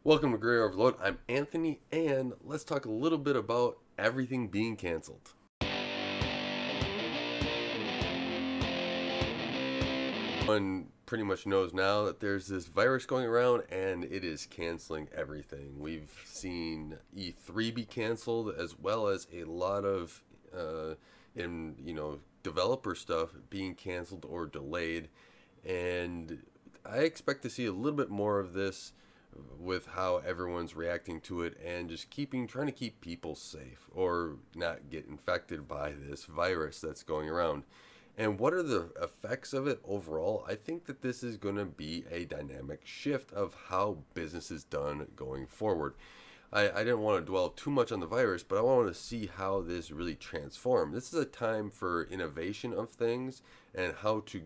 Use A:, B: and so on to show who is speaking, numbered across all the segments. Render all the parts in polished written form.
A: Welcome to Gray Overload. I'm Anthony, and let's talk a little bit about everything being canceled. Everyone pretty much knows now that there's this virus going around, and it is canceling everything. We've seen E3 be canceled, as well as a lot of, in developer stuff being canceled or delayed, and I expect to see a little bit more of this with how everyone's reacting to it and just trying to keep people safe or not get infected by this virus that's going around. And what are the effects of it overall? I think that this is going to be a dynamic shift of how business is done going forward. I didn't want to dwell too much on the virus, but I wanted to see how this really transformed. This is a time for innovation of things and how to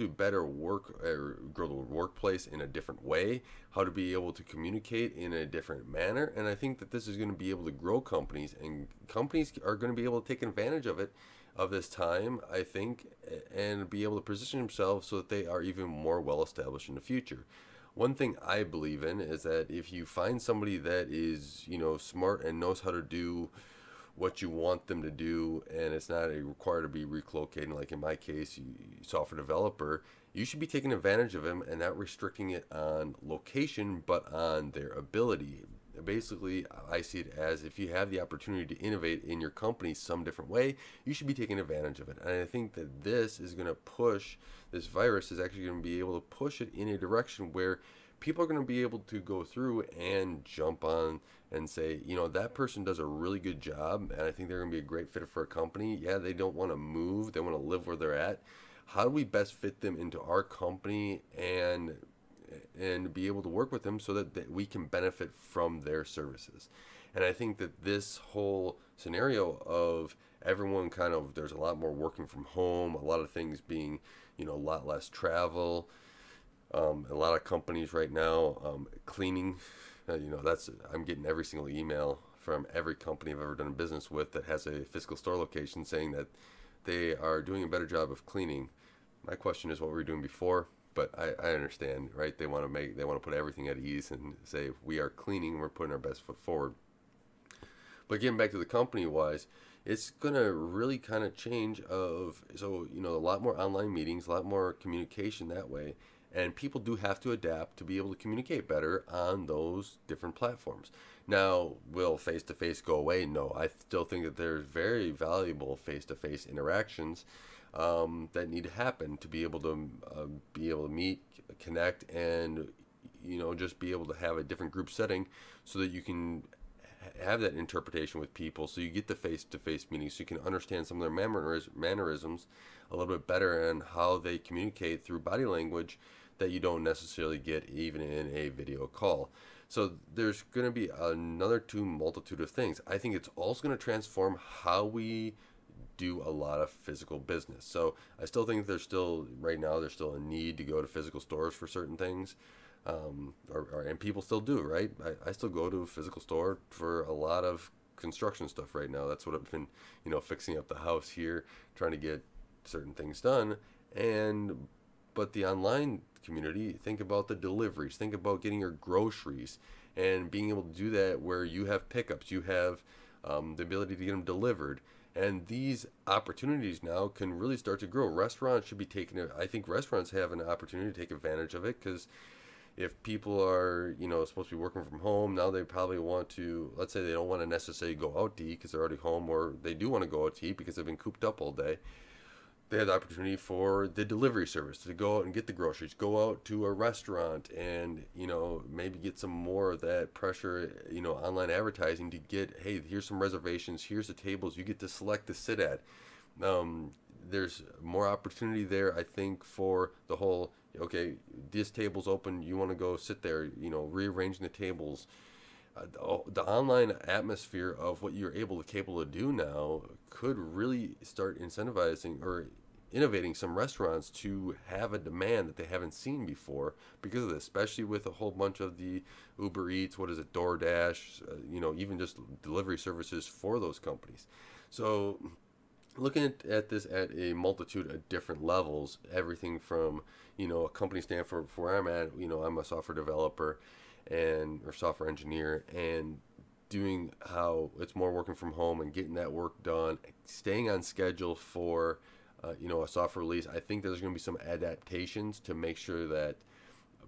A: better work or grow the workplace in a different way, how to be able to communicate in a different manner. And I think that this is going to be able to grow companies, and companies are going to be able to take advantage of it, of this time, I think, and be able to position themselves so that they are even more well established in the future. One thing I believe in is that if you find somebody that is, smart and knows how to do what you want them to do, and it's not required to be relocating, like in my case, software developer, you should be taking advantage of them and not restricting it on location, but on their ability. Basically, I see it as if you have the opportunity to innovate in your company some different way, you should be taking advantage of it. And I think that this virus is actually going to be able to push it in a direction where people are going to be able to go through and jump on and say, that person does a really good job, and I think they're going to be a great fit for a company. Yeah, they don't want to move, they want to live where they're at. How do we best fit them into our company and be able to work with them so that we can benefit from their services? And I think that this whole scenario of everyone there's a lot more working from home, a lot of things being, a lot less travel, a lot of companies right now, cleaning, I'm getting every single email from every company I've ever done business with that has a physical store location saying that they are doing a better job of cleaning. My question is what we were doing before, but I understand, right? They want to put everything at ease and say we are cleaning, we're putting our best foot forward. But getting back to the company wise, it's gonna really kind of change a lot more online meetings, a lot more communication that way, and people do have to adapt to be able to communicate better on those different platforms. Now, will face to face go away? No, I still think that there's very valuable face to face interactions that need to happen to be able to meet, connect, and just be able to have a different group setting so that you can have that interpretation with people, so you get the face-to-face meetings, so you can understand some of their mannerisms a little bit better and how they communicate through body language that you don't necessarily get even in a video call. So there's going to be another multitude of things. I think it's also going to transform how we do a lot of physical business. So I still think right now there's still a need to go to physical stores for certain things, and people still do, right? I still go to a physical store for a lot of construction stuff right now. That's what I've been, fixing up the house here, trying to get certain things done. But the online community, think about the deliveries, think about getting your groceries and being able to do that where you have pickups, you have the ability to get them delivered. And these opportunities now can really start to grow. Restaurants should be taking it. I think restaurants have an opportunity to take advantage of it, because if people are, supposed to be working from home, now they probably want to, let's say they don't want to necessarily go out to eat because they're already home, or they do want to go out to eat because they've been cooped up all day. They have the opportunity for the delivery service to go out and get the groceries, go out to a restaurant and, maybe get some more of that pressure, online advertising to get, hey, here's some reservations, here's the tables you get to select to sit at. There's more opportunity there, I think, for the whole, okay, this table's open, you want to go sit there, rearranging the tables. The online atmosphere of what you're capable to do now could really start incentivizing or innovating some restaurants to have a demand that they haven't seen before because of this, especially with a whole bunch of the Uber Eats, DoorDash, even just delivery services for those companies. So looking at this at a multitude of different levels, everything from, a company standpoint for where I'm at, I'm a software developer and or software engineer, and doing how it's more working from home and getting that work done, staying on schedule for, a software release. I think there's going to be some adaptations to make sure that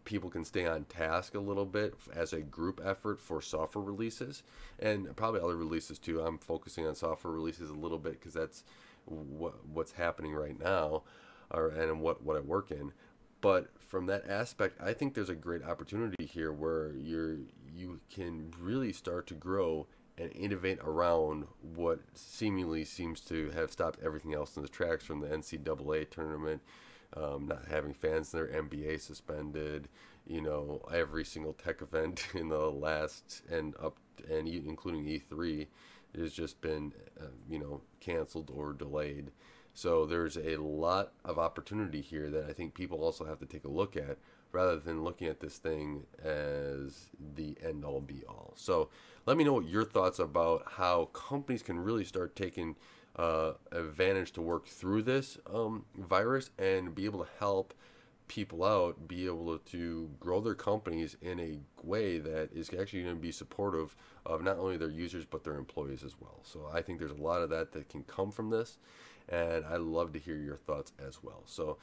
A: people can stay on task a little bit as a group effort for software releases and probably other releases too. I'm focusing on software releases a little bit because that's what's happening right now, and what I work in. But from that aspect, I think there's a great opportunity here where you can really start to grow and innovate around what seemingly seems to have stopped everything else in the tracks, from the NCAA tournament, not having fans in their NBA suspended, every single tech event in the last and up and including E3 has just been, canceled or delayed. So there's a lot of opportunity here that I think people also have to take a look at, rather than looking at this thing as the end all be all. So let me know what your thoughts about how companies can really start taking advantage to work through this virus and be able to help people out, be able to grow their companies in a way that is actually going to be supportive of not only their users but their employees as well. So I think there's a lot of that can come from this, and I'd love to hear your thoughts as well. So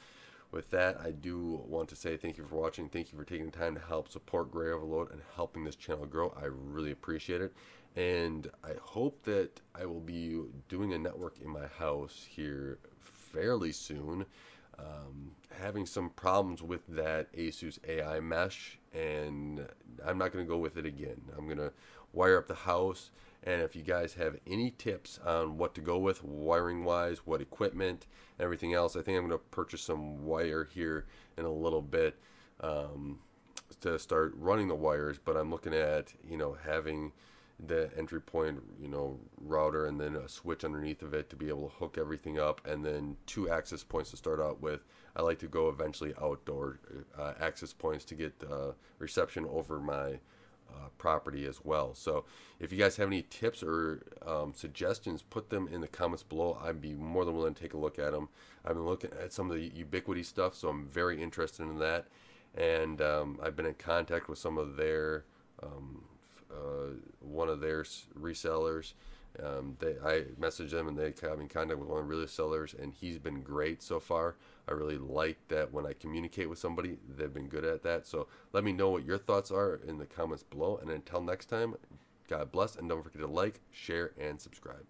A: with that, I do want to say thank you for watching. Thank you for taking the time to help support Gray Overload and helping this channel grow. I really appreciate it. And I hope that I will be doing a network in my house here fairly soon. Having some problems with that Asus AI mesh, and I'm not going to go with it again. I'm going to wire up the house, and if you guys have any tips on what to go with wiring wise, what equipment, everything else, I think I'm going to purchase some wire here in a little bit to start running the wires. But I'm looking at having the entry point router and then a switch underneath of it to be able to hook everything up, and then 2 access points to start out with. I like to go eventually outdoor access points to get reception over my property as well. So if you guys have any tips or suggestions, put them in the comments below. I'd be more than willing to take a look at them. I've been looking at some of the Ubiquiti stuff, so I'm very interested in that, and I've been in contact with some of their one of their resellers. I messaged them and they got me in contact with one of the resellers, and he's been great so far. I really like that when I communicate with somebody, they've been good at that. So let me know what your thoughts are in the comments below, and until next time, God bless, and don't forget to like, share, and subscribe.